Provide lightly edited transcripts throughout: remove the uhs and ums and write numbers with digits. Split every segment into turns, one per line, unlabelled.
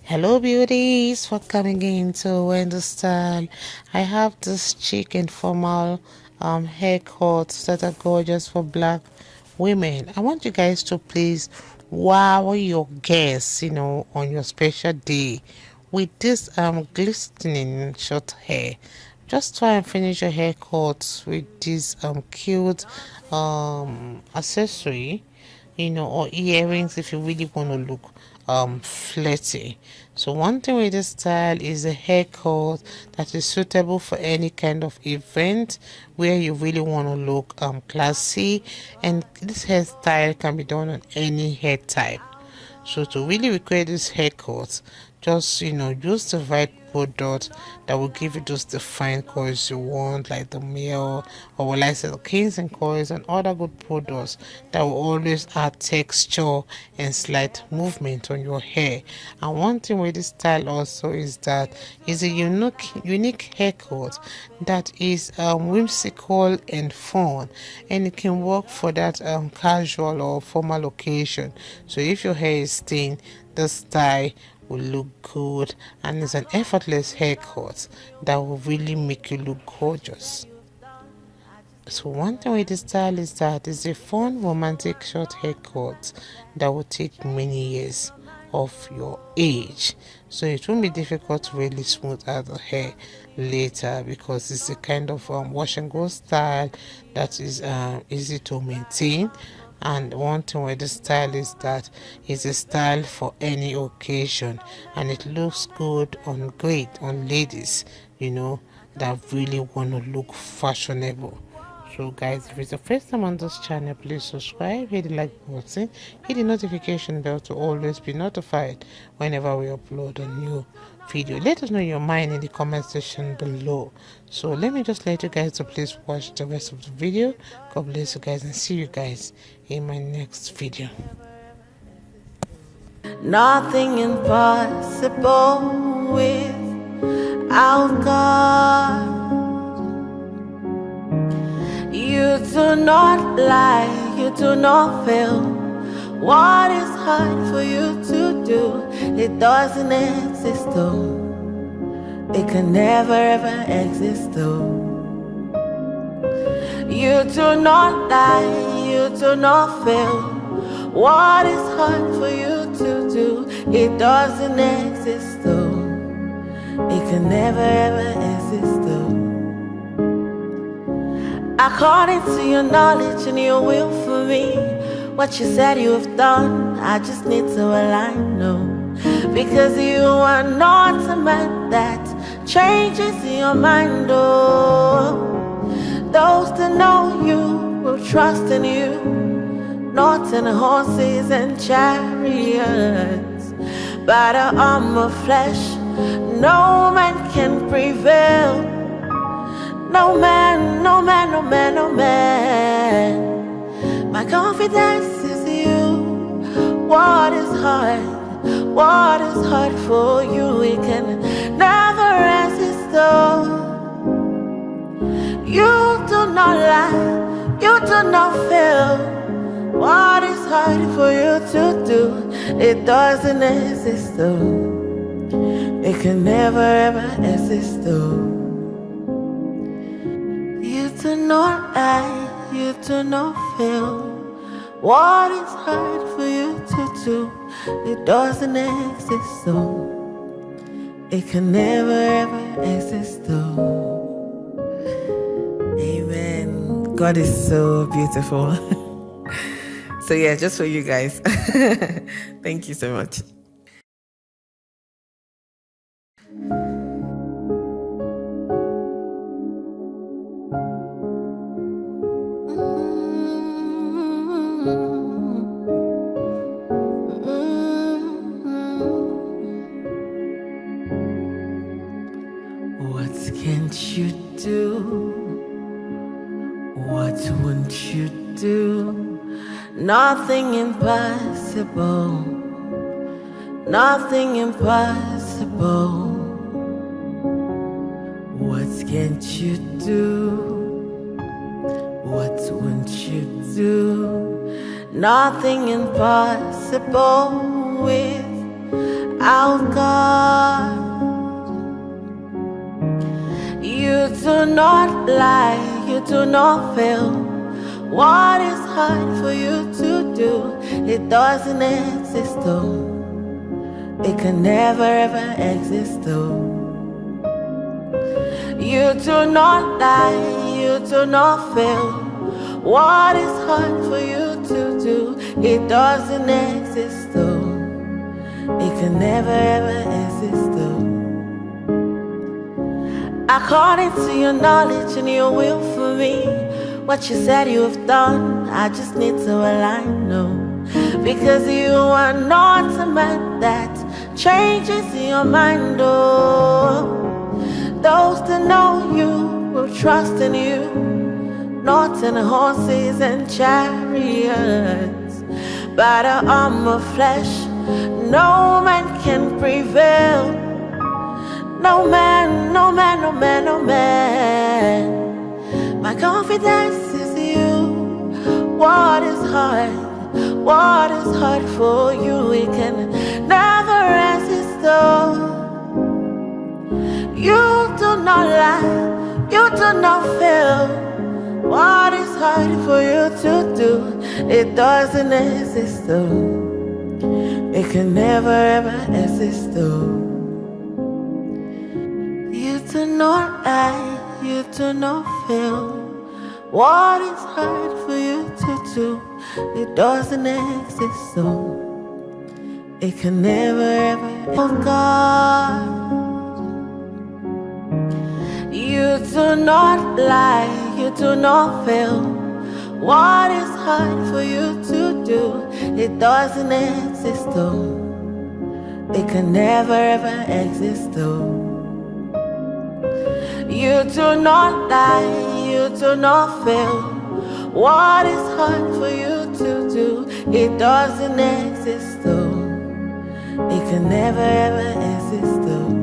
Hello beauties, welcome again to Wendy Style. I have this chic and formal haircuts that are gorgeous for black women. I want you guys to please wow your guests, on your special day with this glistening short hair. Just try and finish your haircut with this cute accessory, or earrings if you really want to look flirty. So one thing with this style is a haircut that is suitable for any kind of event where you really want to look classy, and this hairstyle can be done on any hair type. So to really recreate this haircut, just use the right product that will give you those defined curls you want, like the MIELLE, or will I say the Kings and Curls, and other good products that will always add texture and slight movement on your hair. And one thing with this style also is that it's a unique haircut that is whimsical and fun, and it can work for that casual or formal occasion. So if your hair is thin, this style will look good, and it's an effortless haircut that will really make you look gorgeous. So one thing with this style is that it's a fun romantic short haircut that will take many years of your age, so it won't be difficult to really smooth out the hair later, because it's a kind of wash and go style that is easy to maintain. And one thing with the style is that it's a style for any occasion, and it looks good on great on ladies, that really want to look fashionable. So guys, if it's the first time on this channel, please subscribe, hit the like button, hit the notification bell to always be notified whenever we upload a new video. Let us know your mind in the comment section below. So let me just let you guys to please watch the rest of the video. God bless you guys, and see you guys in my next video.
Nothing impossible without God. You do not lie, you do not fail. What is hard for you to do, it doesn't exist though. It can never ever exist though. You do not lie, you do not fail. What is hard for you to do, it doesn't exist though. It can never ever exist though. According to your knowledge and your will for me, what you said you have done, I just need to align, no. Because you are not a man that changes your mind, oh. Those that know you will trust in you, not in horses and chariots. By the arm of flesh, no man can prevail. No man, no man, no man, no man. My confidence is you. What is hard? What is hard for you? It can never resist though. You do not lie, you do not fail. What is hard for you to do, it doesn't exist though. It can never ever exist though. You do not lie, you do not fail. What is hard for you to do, it doesn't exist though. It can never ever exist though. Amen. God is so beautiful. So yeah, just for you guys. Thank you so much. What can't you do? What won't you do? Nothing impossible. Nothing impossible. What can't you do? What won't you do? Nothing impossible with out, God. You do not lie, you do not fail. What is hard for you to do? It doesn't exist though. It can never ever exist though. You do not lie, you do not fail. What is hard for you to do? It doesn't exist though. It can never ever exist though. According to your knowledge and your will for me, what you said you have done, I just need to align, no. Because you are not a man that changes your mind, oh. Those that know you will trust in you, not in horses and chariots. By the arm of flesh, no man can prevail. No man, no man, no man, no man. My confidence is you. What is hard? What is hard for you? We can never resist though. You do not lie, you do not fail. What is hard for you to do? It doesn't exist though. It can never ever exist though. You do not lie, you do not fail. What is hard for you to do? It doesn't exist though. It can never ever. Oh God, you do not lie, you do not fail. What is hard for you to do? It doesn't exist though. It can never ever exist though. You do not lie, you do not fail. What is hard for you to do? It doesn't exist though. It can never ever exist though.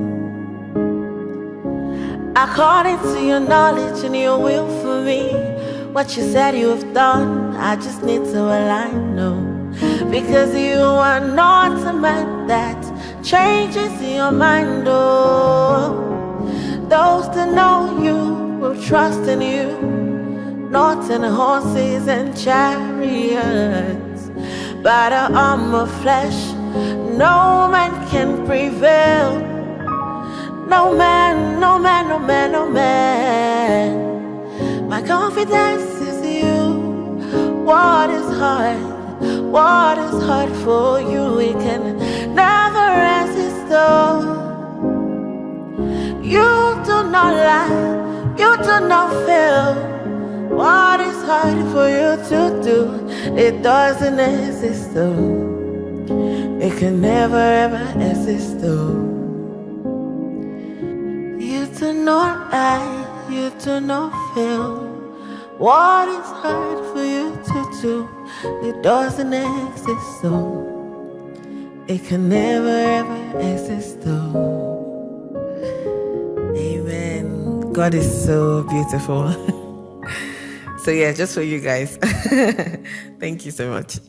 According to your knowledge and your will for me, what you said you have done, I just need to align, no. Because you are not a man that changes your mind, oh. Those that know you will trust in you, not in horses and chariots. By the arm of flesh, no man can prevail. No man, no man, no man, no man. My confidence is you. What is hard? What is hard for you? We can never resist though. You do not lie, you do not fail. What is hard for you to do? It doesn't exist though. It can never ever exist though. You do not lie, you do not fail. What is hard for you to do? It doesn't exist though. It can never ever exist though. Amen. God is so beautiful. So yeah, just for you guys. Thank you so much.